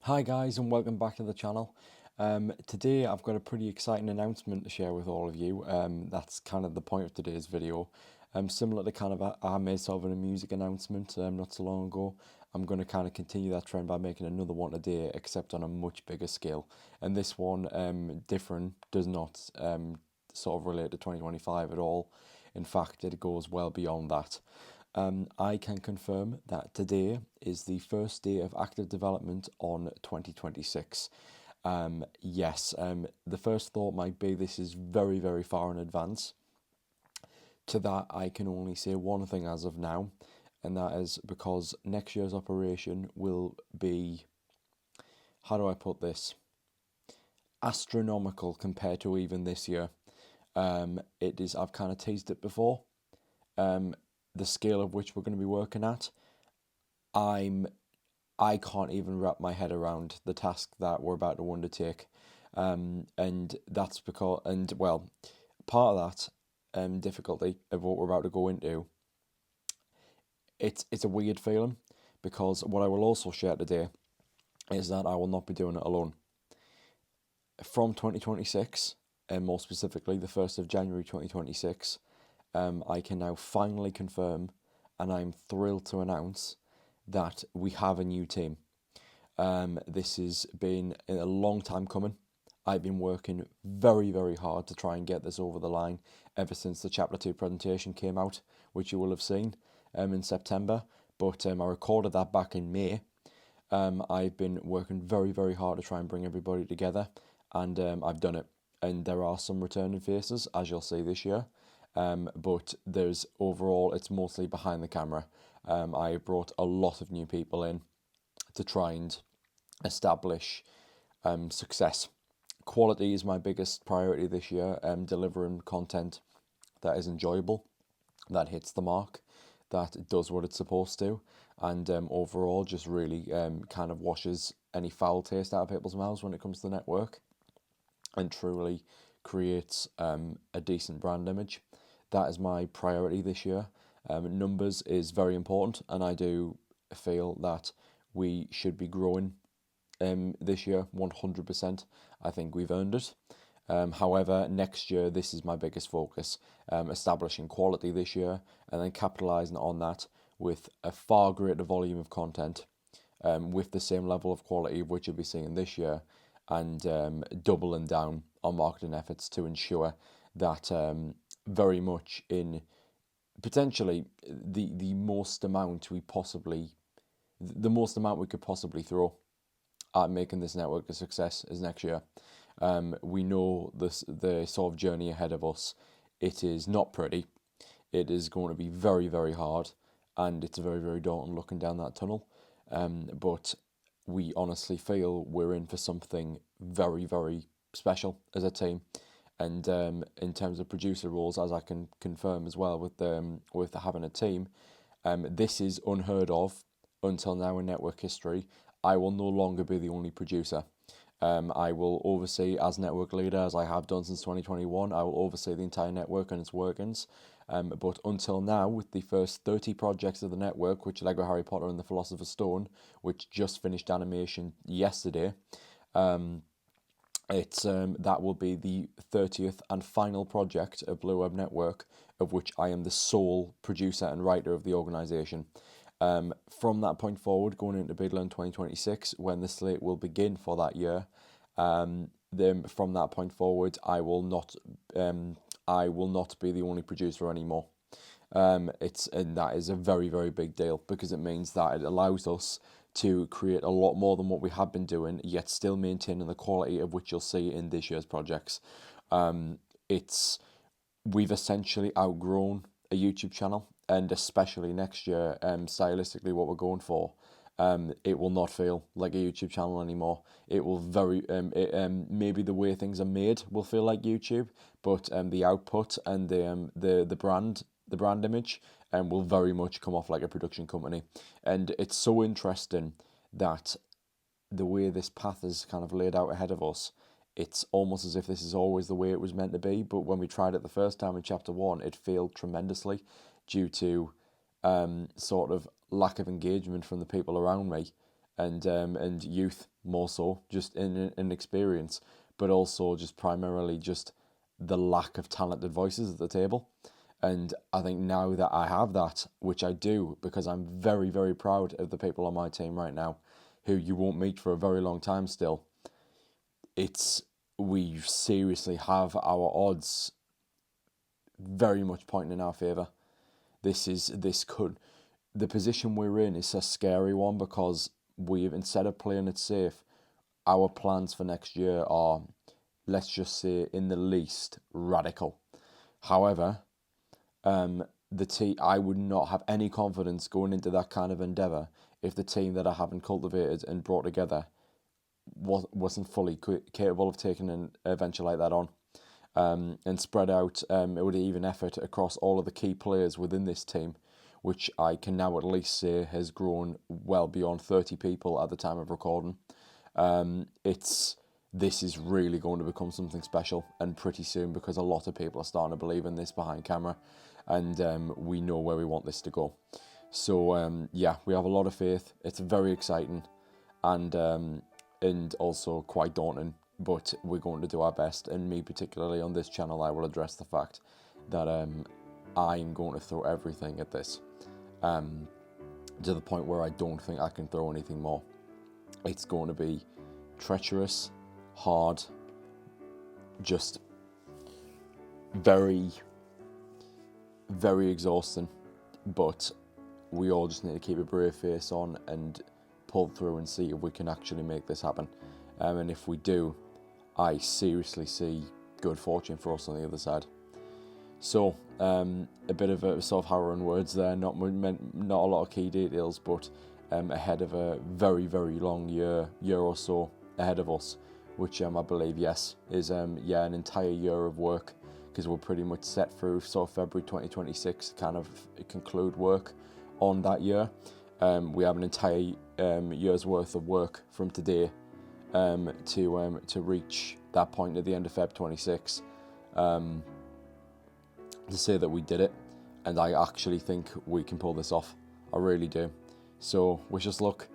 Hi guys and welcome back to the channel. Today I've got a pretty exciting announcement to share with all of you. That's kind of the point of today's video. Similar to kind of I made sort of a music announcement not so long ago. I'm going to kind of continue that trend by making another one today, except on a much bigger scale. And this one, different, does not sort of relate to 2025 at all. In fact, it goes well beyond that. I can confirm that today is the first day of active development on 2026. Yes, the first thought might be this is very, very far in advance. To that, I can only say one thing as of now, and that is because next year's operation will be, how do I put this, astronomical compared to even this year. It is, I've kind of teased it before, the scale of which we're going to be working at. I'm I can't even wrap my head around the task that we're about to undertake. And that's because, and well, part of that difficulty of what we're about to go into, it's a weird feeling because what I will also share today is that I will not be doing it alone. From 2026, and more specifically the 1st of January 2026, I can now finally confirm, and I'm thrilled to announce that we have a new team. This has been a long time coming. I've been working very, very hard to try and get this over the line ever since the Chapter 2 presentation came out, which you will have seen in September. But I recorded that back in May. I've been working very, very hard to try and bring everybody together, and I've done it. And there are some returning faces, as you'll see this year. But there's overall, it's mostly behind the camera. I brought a lot of new people in to try and establish success. Quality is my biggest priority this year, delivering content that is enjoyable, that hits the mark, that does what it's supposed to, and overall just really kind of washes any foul taste out of people's mouths when it comes to the network and truly creates a decent brand image. That is my priority this year. Numbers is very important, and I do feel that we should be growing this year 100%. I think we've earned it. However, next year, this is my biggest focus, establishing quality this year and then capitalising on that with a far greater volume of content with the same level of quality of which you'll be seeing this year, and doubling down on marketing efforts to ensure that very much in potentially the most amount we could possibly throw at making this network a success is next year. We know the sort of journey ahead of us. It is not pretty. It is going to be very, very hard, and it's very, very daunting looking down that tunnel. But we honestly feel we're in for something very, very special as a team. And in terms of producer roles, as I can confirm as well with having a team, this is unheard of until now in network history. I will no longer be the only producer. I will oversee, as network leader, as I have done since 2021, I will oversee the entire network and its workings. But until now, with the first 30 projects of the network, which Lego Harry Potter and the Philosopher's Stone, which just finished animation yesterday, it's that will be the 30th and final project of Blue Web Network, of which I am the sole producer and writer of the organisation. From that point forward, going into BigLearn 2026, when the slate will begin for that year, then from that point forward, I will not be the only producer anymore. And that is a very, very big deal because it means that it allows us to create a lot more than what we have been doing, yet still maintaining the quality of which you'll see in this year's projects. It's We've essentially outgrown a YouTube channel, and especially next year, stylistically, what we're going for, it will not feel like a YouTube channel anymore. It will maybe the way things are made will feel like YouTube, but the output and the brand image will very much come off like a production company. And it's so interesting that the way this path is kind of laid out ahead of us, it's almost as if this is always the way it was meant to be. But when we tried it the first time in chapter one, it failed tremendously due to sort of lack of engagement from the people around me. and youth more so, just in experience, but also just primarily just the lack of talented voices at the table. And I think now that I have that, which I do, because I'm very, very proud of the people on my team right now, who you won't meet for a very long time still, we seriously have our odds very much pointing in our favour. The position we're in is a scary one, because instead of playing it safe, our plans for next year are, let's just say, in the least radical. However, I would not have any confidence going into that kind of endeavour if the team that I haven't cultivated and brought together wasn't fully capable of taking an adventure like that on. And spread out with even effort across all of the key players within this team, which I can now at least say has grown well beyond 30 people at the time of recording. This is really going to become something special, and pretty soon, because a lot of people are starting to believe in this behind camera, and we know where we want this to go. So yeah, we have a lot of faith. It's very exciting, and also quite daunting, but we're going to do our best. And me particularly on this channel, I will address the fact that I'm going to throw everything at this, to the point where I don't think I can throw anything more. It's going to be treacherous, hard, just very, very exhausting, but we all just need to keep a brave face on and pull through and see if we can actually make this happen. And if we do, I seriously see good fortune for us on the other side. So a bit of a sort of harrowing words there, not a lot of key details, but ahead of a very, very long year or so ahead of us, which I believe, yes, is an entire year of work, because we're pretty much set through sort of February 2026 to kind of conclude work on that year. We have an entire year's worth of work from today to reach that point at the end of Feb 26, to say that we did it, and I actually think we can pull this off. I really do. So wish us luck,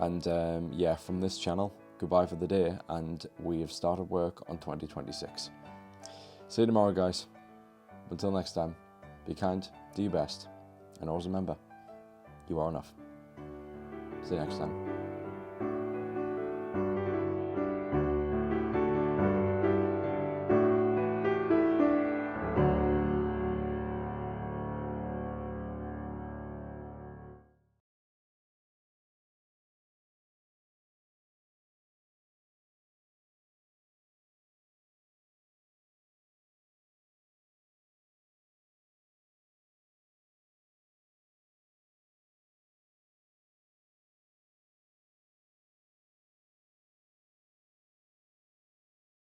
and yeah, from this channel, goodbye for the day, and we have started work on 2026. See you tomorrow, guys. Until next time, be kind, do your best, and always remember, you are enough. See you next time.